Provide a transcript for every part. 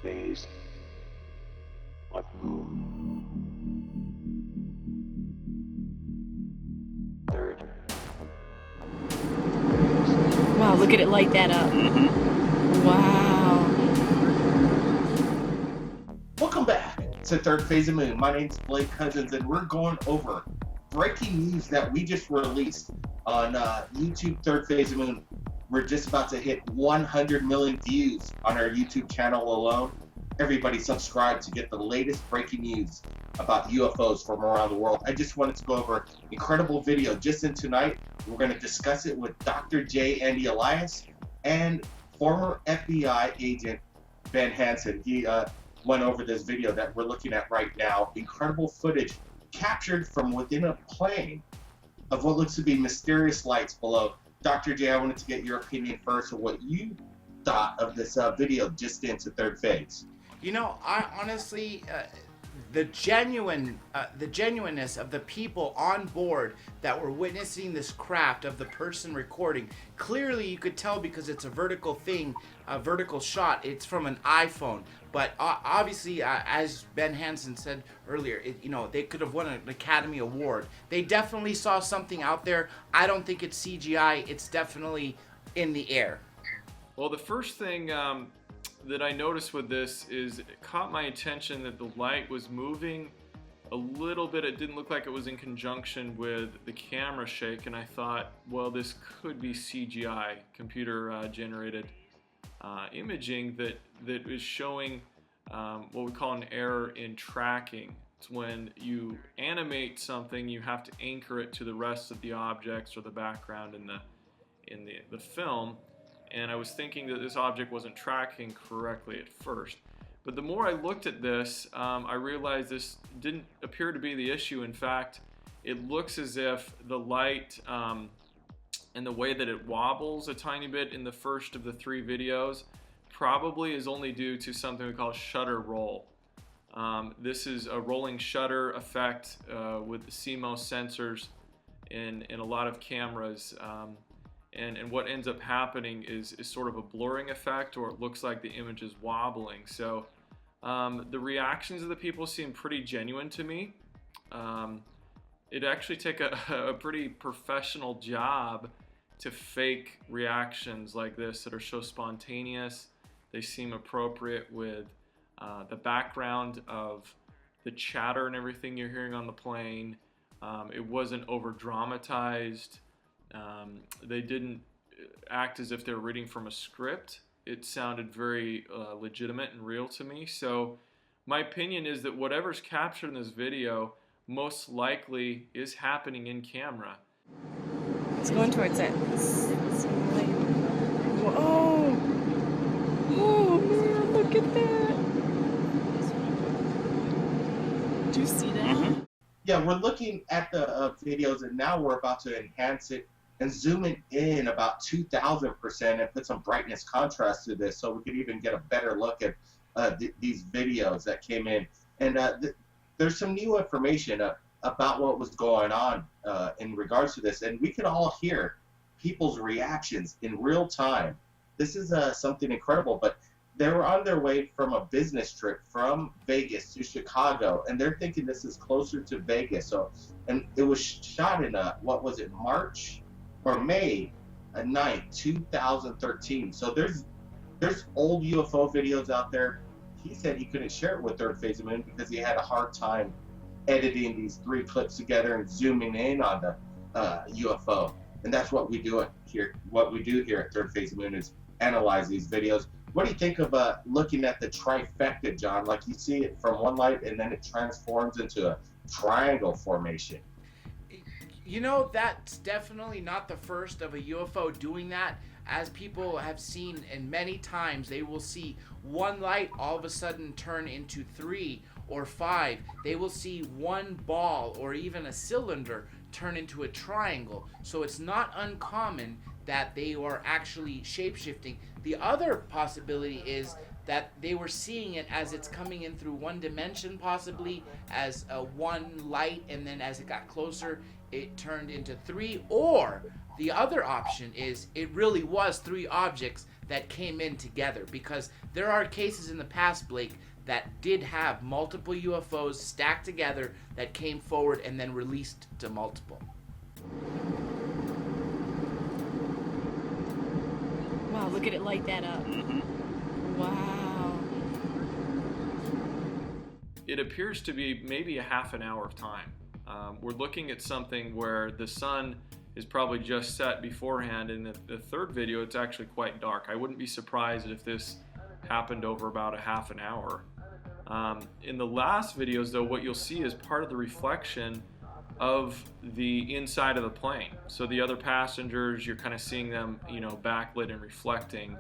phase. What moon? Third. Wow, look at it light that up. Wow. Welcome back to Third Phase of Moon. My name's Blake Cousins, and we're going over breaking news that we just released on YouTube. Third Phase of Moon. We're just about to hit 100 million views on our YouTube channel alone. Everybody subscribe to get the latest breaking news about UFOs from around the world. I just wanted to go over an incredible video just in tonight. We're going to discuss it with Dr. J. Andy Elias and former FBI agent Ben Hansen. He went over this video that we're looking at right now. Incredible footage captured from within a plane of what looks to be mysterious lights below. Dr. J, I wanted to get your opinion first of what you thought of this video just into third phase. You know, I honestly, the genuineness of the people on board that were witnessing this craft of the person recording, clearly you could tell because it's a vertical thing, a vertical shot. It's from an iPhone. But obviously, as Ben Hansen said earlier, they could have won an Academy Award. They definitely saw something out there. I don't think it's CGI. It's definitely in the air. Well, the first thing that I noticed with this is it caught my attention that the light was moving a little bit. It didn't look like it was in conjunction with the camera shake, and I thought, well, this could be CGI, computer generated imaging that is showing what we call an error in tracking. It's when you animate something, you have to anchor it to the rest of the objects or the background in the film. And I was thinking that this object wasn't tracking correctly at first. But the more I looked at this, I realized this didn't appear to be the issue. In fact, it looks as if the light and the way that it wobbles a tiny bit in the first of the three videos probably is only due to something we call shutter roll. This is a rolling shutter effect with the CMOS sensors in a lot of cameras. And what ends up happening is sort of a blurring effect, or it looks like the image is wobbling. So the reactions of the people seem pretty genuine to me. It actually take a pretty professional job to fake reactions like this that are so spontaneous. They seem appropriate with the background of the chatter and everything you're hearing on the plane. It wasn't over dramatized. They didn't act as if they were reading from a script. It sounded very legitimate and real to me. So my opinion is that whatever's captured in this video most likely is happening in camera. It's going towards it. Whoa! Oh man, look at that! Do you see that? Yeah, we're looking at the videos, and now we're about to enhance it and zoom it in about 2,000% and put some brightness contrast to this, so we could even get a better look at these videos that came in. And there's some new information about what was going on in regards to this, and we can all hear people's reactions in real time. This is something incredible, but they were on their way from a business trip from Vegas to Chicago, and they're thinking this is closer to Vegas. So, and it was shot in what was it, March or May 9th, 2013. So there's old UFO videos out there. He said he couldn't share it with Third Phase of Moon because he had a hard time editing these three clips together and zooming in on the UFO. And that's what we do here. What we do here at Third Phase of Moon is analyze these videos. What do you think of looking at the trifecta, John? Like, you see it from one light and then it transforms into a triangle formation. You know, that's definitely not the first of a UFO doing that. As people have seen, and many times they will see one light all of a sudden turn into 3 or 5. They will see one ball or even a cylinder turn into a triangle. So it's not uncommon that they are actually shape-shifting. The other possibility is that they were seeing it as it's coming in through one dimension, possibly as one light, and then as it got closer it turned into 3. Or the other option is it really was 3 objects that came in together, because there are cases in the past, Blake, that did have multiple UFOs stacked together that came forward and then released to multiple. Wow, look at it light that up. Wow. It appears to be maybe a half an hour of time. We're looking at something where the sun is probably just set beforehand. In the third video, it's actually quite dark. I wouldn't be surprised if this happened over about a half an hour. In the last videos, though, what you'll see is part of the reflection of the inside of the plane. So the other passengers, you're kind of seeing them, backlit and reflecting.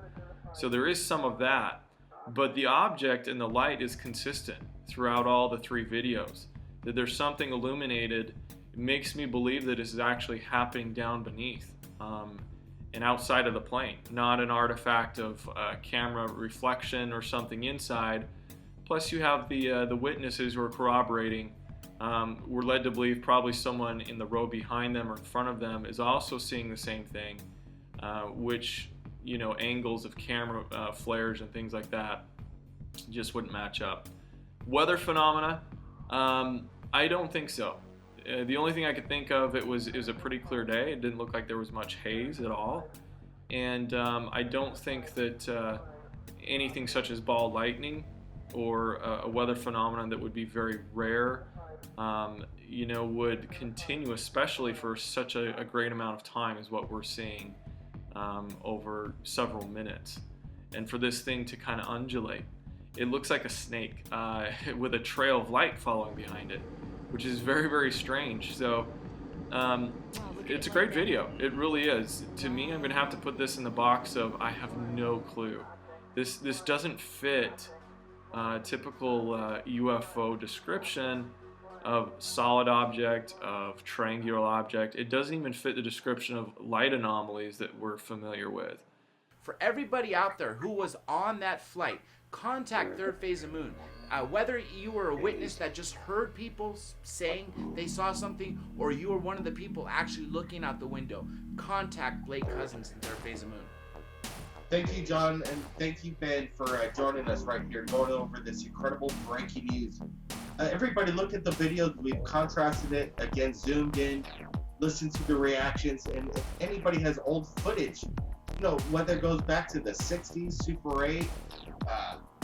So there is some of that, but the object and the light is consistent throughout all the three videos. That there's something illuminated. It makes me believe that this is actually happening down beneath and outside of the plane, not an artifact of camera reflection or something inside. Plus you have the witnesses who are corroborating. We're led to believe probably someone in the row behind them or in front of them is also seeing the same thing, which, angles of camera flares and things like that just wouldn't match up. Weather phenomena, I don't think so. The only thing I could think of, it was a pretty clear day. It didn't look like there was much haze at all. And I don't think that anything such as ball lightning or a weather phenomenon that would be very rare, would continue, especially for such a great amount of time as what we're seeing over several minutes. And for this thing to kind of undulate, it looks like a snake with a trail of light following behind it, which is very, very strange. So it's a great video. It really is. To me, I'm going to have to put this in the box of I have no clue. This doesn't fit typical UFO description of solid object, of triangular object. It doesn't even fit the description of light anomalies that we're familiar with. For everybody out there who was on that flight, contact Third Phase of Moon. Whether you were a witness that just heard people saying they saw something, or you were one of the people actually looking out the window, contact Blake Cousins and Third Phase of Moon. Thank you, John, and thank you, Ben, for joining us right here, going over this incredible breaking news. Everybody look at the videos. We've contrasted it, again, zoomed in, listened to the reactions, and if anybody has old footage, whether it goes back to the 60s, Super 8,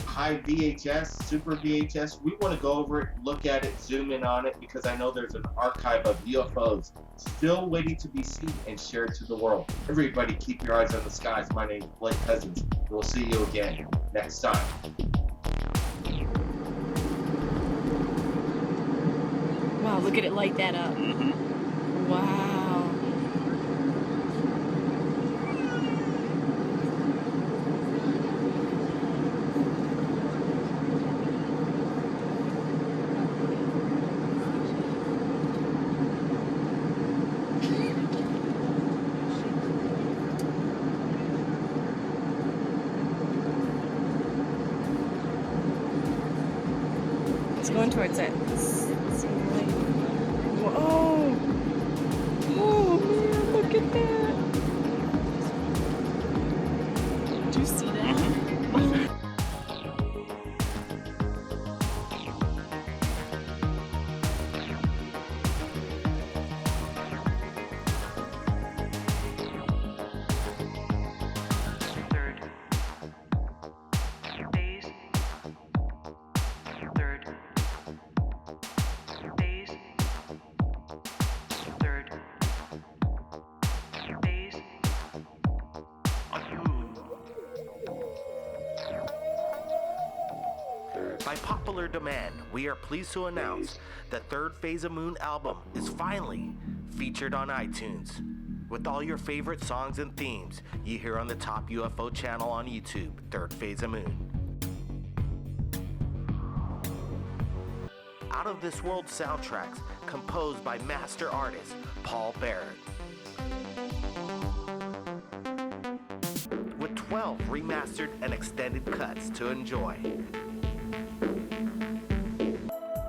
high VHS, Super VHS, we want to go over it, look at it, zoom in on it, because I know there's an archive of UFOs still waiting to be seen and shared to the world. Everybody keep your eyes on the skies. My name is Blake Cousins. We'll see you again next time. Wow, look at it light that up. Wow. It's going towards it. Whoa! Oh man, look at that! Do you see that? By popular demand, we are pleased to announce the Third Phase of Moon album is finally featured on iTunes. With all your favorite songs and themes you hear on the top UFO channel on YouTube, Third Phase of Moon. Out of This World soundtracks composed by master artist Paul Barrett. With 12 remastered and extended cuts to enjoy.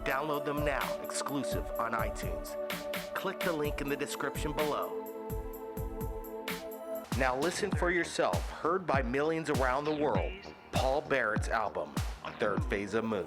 Download them now, exclusive on iTunes. Click the link in the description below. Now listen for yourself, heard by millions around the world. Paul Barrett's album, Third Phase of Moon.